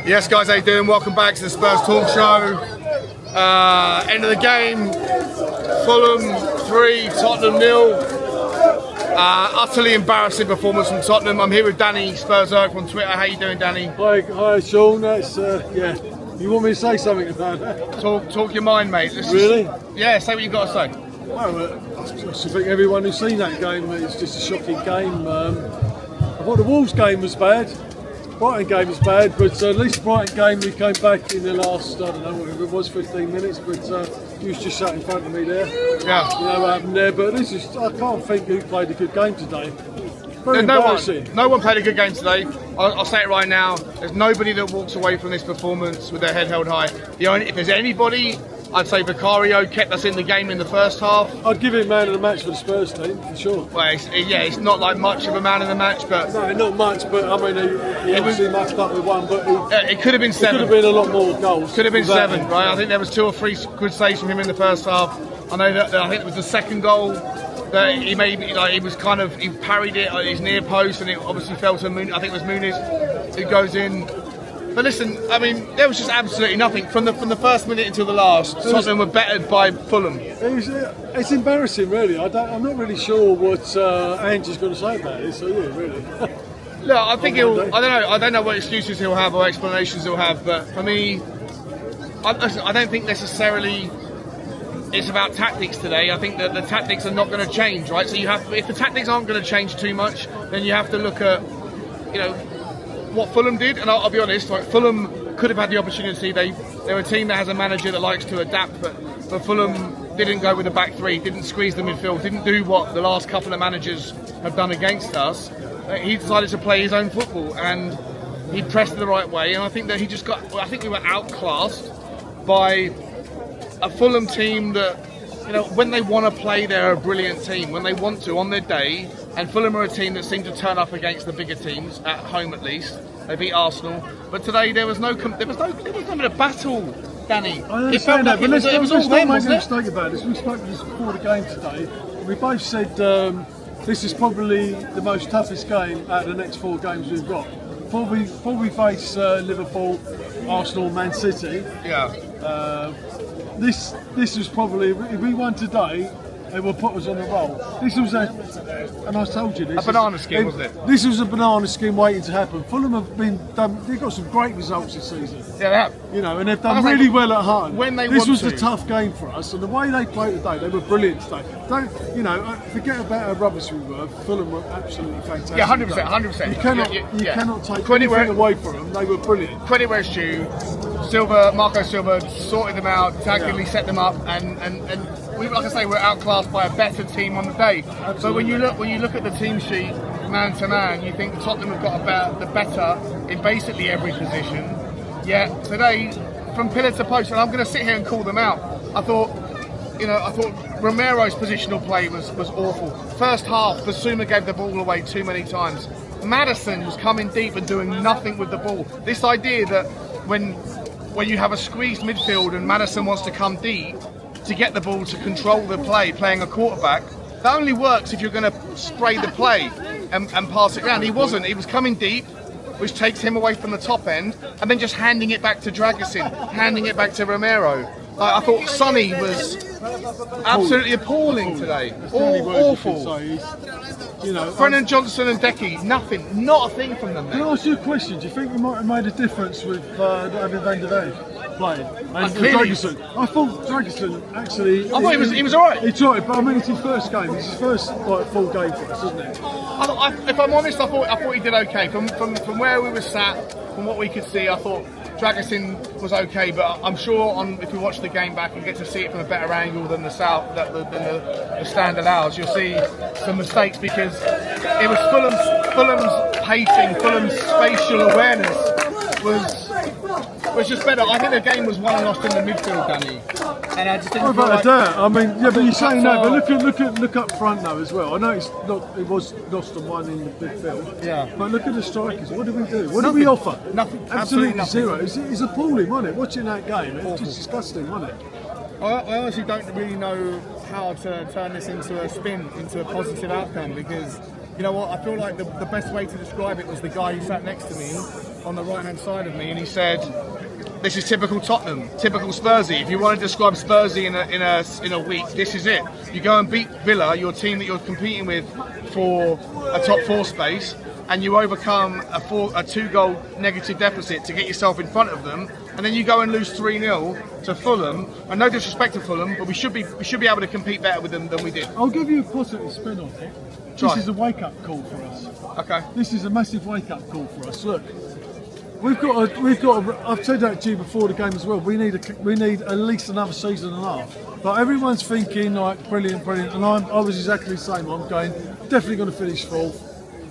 Yes, guys, how you doing? Welcome back to the Spurs Talk Show. End of the game. Fulham 3, Tottenham 0. Utterly embarrassing performance from Tottenham. I'm here with Danny SpursTalkShow on Twitter. How you doing, Danny? Hi, Sean. That's yeah. You want me to say something about that? Talk your mind, mate. Really? Yeah, say what you got to say. Well, I think everyone who's seen that game, it's just a shocking game. I thought the Wolves game was bad. Brighton game was bad, but at least the Brighton game we came back in the last, I don't know whatever it was, 15 minutes, but he was just sat in front of me there. Yeah. You know what happened there, but this is, I can't think who played a good game today. Very embarrassing. No one played a good game today. I'll say it right now. There's nobody that walks away from this performance with their head held high. If there's anybody, I'd say Vicario kept us in the game in the first half. I'd give him man of the match for the Spurs team, for sure. Well, it's not like much of a man of the match, but... No, not much, but I mean, he obviously matched up with one, but it could have been 7. It could have been a lot more goals. Could have been 7, right? I think there was 2 or 3 good saves from him in the first half. I know that I think it was the second goal that he made, he parried it at his near post, and it obviously fell to Moon. I think it was Muniz who goes in. But listen, I mean, there was just absolutely nothing from the first minute until the last. Tottenham were bettered by Fulham. It's embarrassing, really. I'm not really sure what Angie's going to say about this. Are you really? Look, I think I don't know what excuses he'll have or explanations he'll have. But for me, I don't think necessarily it's about tactics today. I think that the tactics are not going to change, right? So if the tactics aren't going to change too much, then you have to look at, what Fulham did. And I'll be honest, like, Fulham could have had the opportunity. They're a team that has a manager that likes to adapt, but Fulham didn't go with a back 3, didn't squeeze the midfield, didn't do what the last couple of managers have done against us. He decided to play his own football, and he pressed the right way. And I think that I think we were outclassed by a Fulham team that, when they want to play, they're a brilliant team. When they want to, on their day, and Fulham are a team that seem to turn up against the bigger teams, at home at least. They beat Arsenal. But today there was no bit of battle, Danny. I understand that, but let's not make a mistake about this. We spoke to this before the game today. We both said this is probably the most toughest game out of the next 4 games we've got. Before we face Liverpool, Arsenal, Man City. Yeah. This was probably, if we won today, it will put us on the roll. This was and I told you this. A banana skin, wasn't it? This was a banana skin waiting to happen. Fulham have they've got some great results this season. Yeah, they have. And they've done really well at home. This was the tough game for us, and the way they played today, they were brilliant today. Forget about how rubbish we were. Fulham were absolutely fantastic. Yeah, 100%. You cannot take anything away from them. They were brilliant. Credit where it's due. Marco Silva sorted them out, tactically set them up, and we, like I say, we're outclassed by a better team on the day. Absolutely. So when you look at the team sheet, man to man, you think Tottenham have got the better in basically every position. Yet today, from pillar to post, and I'm going to sit here and call them out. I thought Romero's positional play was awful. First half, Basuma gave the ball away too many times. Maddison was coming deep and doing nothing with the ball. This idea that when you have a squeezed midfield and Maddison wants to come deep to get the ball to control the play, playing a quarterback, that only works if you're going to spray the play and pass it around. He wasn't. He was coming deep, which takes him away from the top end, and then just handing it back to Dragusin, handing it back to Romero. I thought Sonny was absolutely appalling today. Awful. Brennan Johnson and Decky, nothing, not a thing from them. Can I ask you a question? Do you think we might have made a difference with having Van der Veer playing? And Dragusin? I thought Dragusin actually. I thought he was alright. He tried, but I mean, it's his first game. It's his first full game for us, isn't it? If I'm honest, I thought he did okay. From where we were sat, from what we could see, I thought Dragusin was okay, but I'm sure if we watch the game back and get to see it from a better angle than the stand allows, you'll see some mistakes, because it was Fulham's pacing, Fulham's spatial awareness was just better. I think the game was won and lost in the midfield, Danny. And I just didn't feel like that. I mean, yeah, but you're saying that, but look up front now as well. I know it was lost and won in the midfield. Yeah. But look at the strikers. What did we do? What did we offer? Nothing. Absolutely nothing. Zero. It's appalling, wasn't it? Watching that game, it was just disgusting, wasn't it? I honestly don't really know how to turn this into a positive outcome, because You know what? I feel like the best way to describe it was the guy who sat next to me on the right-hand side of me, and he said, "This is typical Tottenham, typical Spursy. If you want to describe Spursy in a week, this is it. You go and beat Villa, your team that you're competing with for a top 4 space, and you overcome a 2-goal negative deficit to get yourself in front of them, and then you go and lose 3-0 to Fulham. And no disrespect to Fulham, but we should be able to compete better with them than we did." I'll give you a positive spin on it. This is a wake-up call for us. Okay. This is a massive wake-up call for us. Look, we've got. I've said that to you before the game as well. We need at least another season and a half. But everyone's thinking like brilliant, and I was exactly the same. I'm going definitely going to finish 4th,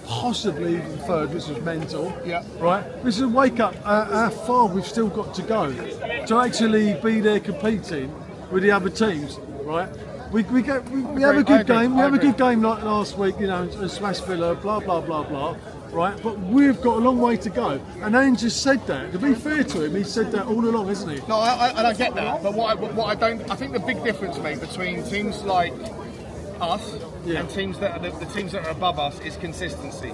possibly even 3rd, which was mental. Yeah. Right. This is a wake-up. How far we've still got to go to actually be there competing with the other teams. Right. We have a good game. We have a good game like last week, and smash Villa, blah blah blah blah, right? But we've got a long way to go. And Alan just said that. To be fair to him, he said that all along, hasn't he? No, I get that. But what I don't, I think the big difference, mate, between teams like us and teams that are the teams that are above us is consistency.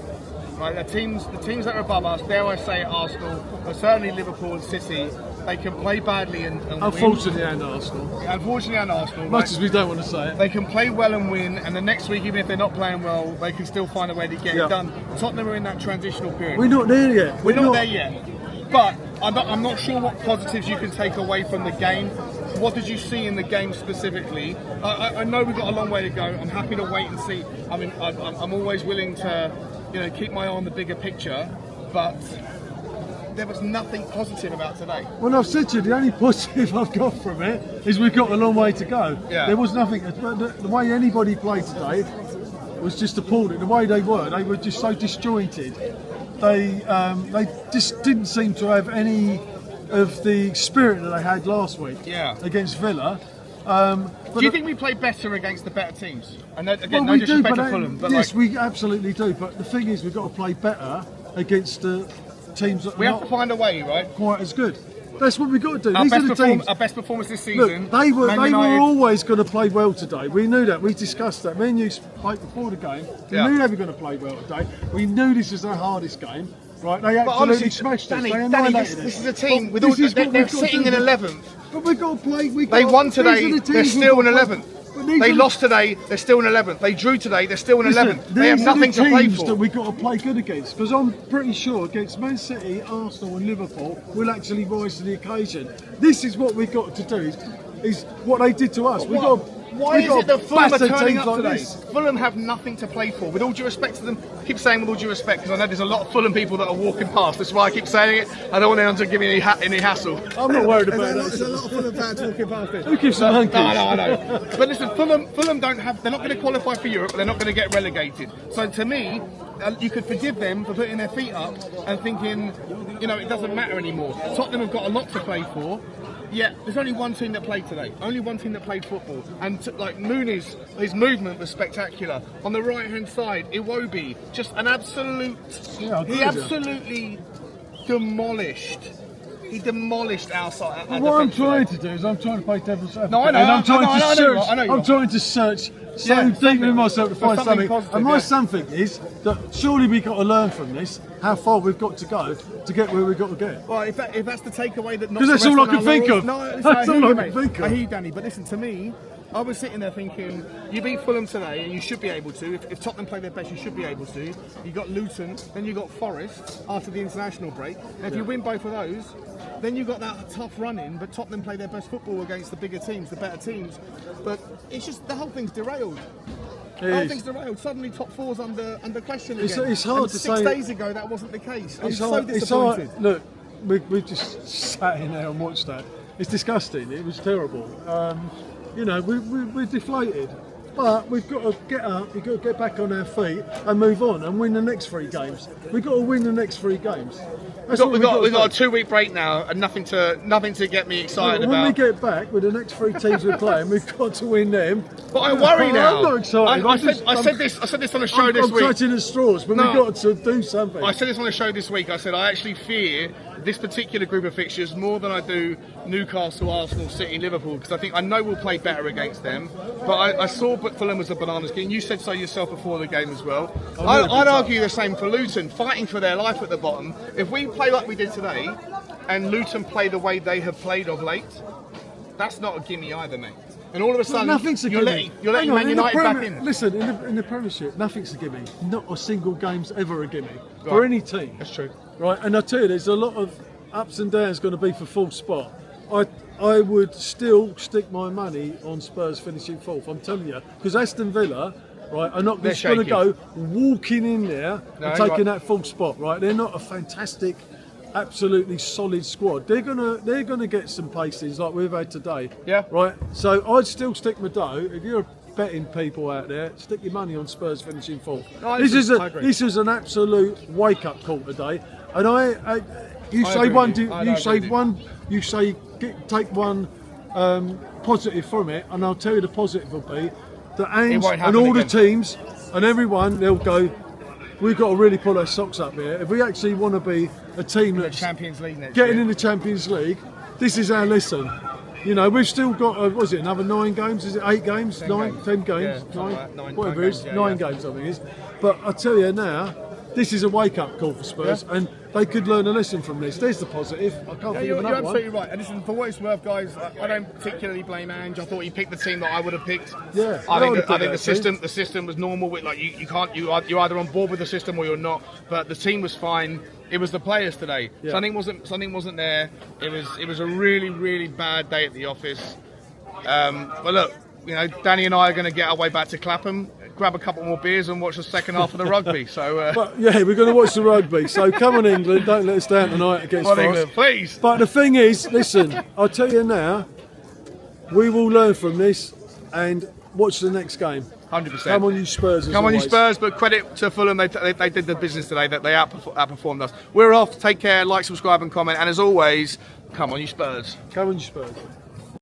Right, the teams that are above us, dare I say Arsenal, but certainly Liverpool and City, they can play badly and Unfortunately, win. And Arsenal. Unfortunately, and Arsenal. Much as we don't want to say it. They can play well and win, and the next week, even if they're not playing well, they can still find a way to get it done. Tottenham are in that transitional period. We're not there yet. We're not there yet. But I'm not sure what positives you can take away from the game. What did you see in the game specifically? I know we've got a long way to go. I'm happy to wait and see. I mean, I'm always willing to, keep my eye on the bigger picture, but there was nothing positive about today. Well, I've said to you, the only positive I've got from it is we've got a long way to go. Yeah. There was nothing. The way anybody played today was just appalling. The way they were just so disjointed. They just didn't seem to have any of the spirit that they had last week against Villa. Do you think we play better against the better teams? And again, well, no disrespect to Fulham, but yes, we absolutely do. But the thing is, we've got to play better against the teams that we have to find a way, right? Quite as good. That's what we've got to do. Our best performance this season. Look, they were always going to play well today. We knew that. We discussed that. Me and you spoke before the game. We knew they were going to play well today. We knew this was their hardest game. Right? They absolutely smashed us. Danny, this is a team with all. They're sitting in 11th. But we've got to play. They won today. They're still in 11th. They lost today. They're still in 11th. They drew today. They're still in 11th. They have nothing to play for. That we've got to play good against, because I'm pretty sure against Man City, Arsenal, and Liverpool, we'll actually rise to the occasion. This is what we've got to do. Is what they did to us. Why is it that Fulham are turning up today? Fulham have nothing to play for. With all due respect to them, I keep saying with all due respect because I know there's a lot of Fulham people that are walking past. That's why I keep saying it. I don't want anyone to give me any hassle. I'm not worried about that. There's a lot of Fulham fans walking past it. Who gives some monkeys? No, I know. But listen, Fulham don't have. They're not going to qualify for Europe. But they're not going to get relegated. So to me, you could forgive them for putting their feet up and thinking, it doesn't matter anymore. Tottenham have got a lot to play for. Yeah, there's only one team that played today. Only one team that played football. And Mooney's, his movement was spectacular. On the right-hand side, Iwobi, just an absolute... he absolutely demolished. He demolished our side. What I'm trying to do is I'm trying to play devil's advocate. No, I know. And I'm I'm trying to search so deep in myself to find something. And my something is that surely we've got to learn from this how far we've got to go to get where we've got to get. Well, if that's the takeaway that... Because that's all I can think of. No, that's all I can think of. I hear you, Danny, but listen, to me, I was sitting there thinking, you beat Fulham today, and you should be able to. If Tottenham play their best, you should be able to. You got Luton, then you got Forest after the international break. And if you win both of those, then you got that tough run in. But Tottenham play their best football against the bigger teams, the better teams. But it's just the whole thing's derailed. The whole thing's derailed. Suddenly, top four's under question again. It's hard to say. 6 days ago, that wasn't the case. I'm so disappointed. It's hard. Look, we just sat in there and watched that. It's disgusting. It was terrible. We're deflated. But we've got to get up, we've got to get back on our feet and move on and win the next 3 games. We've got to win the next 3 games. We've got a 2-week break now and nothing to get me excited about. When we get back with the next 3 teams we're playing, we've got to win them. But I worry now. I'm not excited. I said this on a show this week. I'm clutching at straws, but we've got to do something. I said this on a show this week. I said I actually fear this particular group of fixtures more than I do Newcastle, Arsenal, City, Liverpool, because I know we'll play better against them. But I saw Fulham as a bananas game. You said so yourself before the game as well. I'd argue the same for Luton, fighting for their life at the bottom. If we play like we did today, and Luton play the way they have played of late, that's not a gimme either, mate. And all of a sudden, you're letting Man United back in. Listen, in the Premiership, nothing's a gimme. Not a single game's ever a gimme for any team. That's true. Right, and I tell you, there's a lot of ups and downs going to be for full spot. I would still stick my money on Spurs finishing fourth. I'm telling you, because Aston Villa, right, are not just going to go walking in there and taking that full spot. Right, they're not a fantastic, absolutely solid squad. They're gonna get some places like we've had today. Yeah. Right. So I'd still stick my dough. If you're betting people out there, stick your money on Spurs finishing fourth. No, this is an absolute wake up call today. And take one positive from it, and I'll tell you the positive will be that Ange and all the teams and everyone, they'll go, we've got to really pull our socks up here. If we actually want to be a team that's Champions League next getting year. in the Champions League, this is our lesson. You know, we've still got, another 9 games? Is it 8 games? 10 games? Yeah, 9 whatever it is. 9 games, I think it is. But I tell you now, this is a wake-up call for Spurs, and they could learn a lesson from this. There's the positive. I can't think of another You're one. absolutely right. And listen, for what it's worth, guys, I don't particularly blame Ange. I thought he picked the team that I would have picked. Yeah, I think the system was normal. Like you're either on board with the system or you're not. But the team was fine. It was the players today. Yeah. Something wasn't there. It was a really, really bad day at the office. But look, Danny and I are going to get our way back to Clapham, grab a couple more beers and watch the second half of the rugby. So, but yeah, we're going to watch the rugby. So come on, England, don't let us down tonight against France. England, please. But the thing is, listen, I'll tell you now, we will learn from this and watch the next game. 100%. Come on, you Spurs. Come on, you Spurs. But credit to Fulham, they did the business today. That they outperformed us. We're off. Take care. Like, subscribe, and comment. And as always, come on, you Spurs. Come on, you Spurs.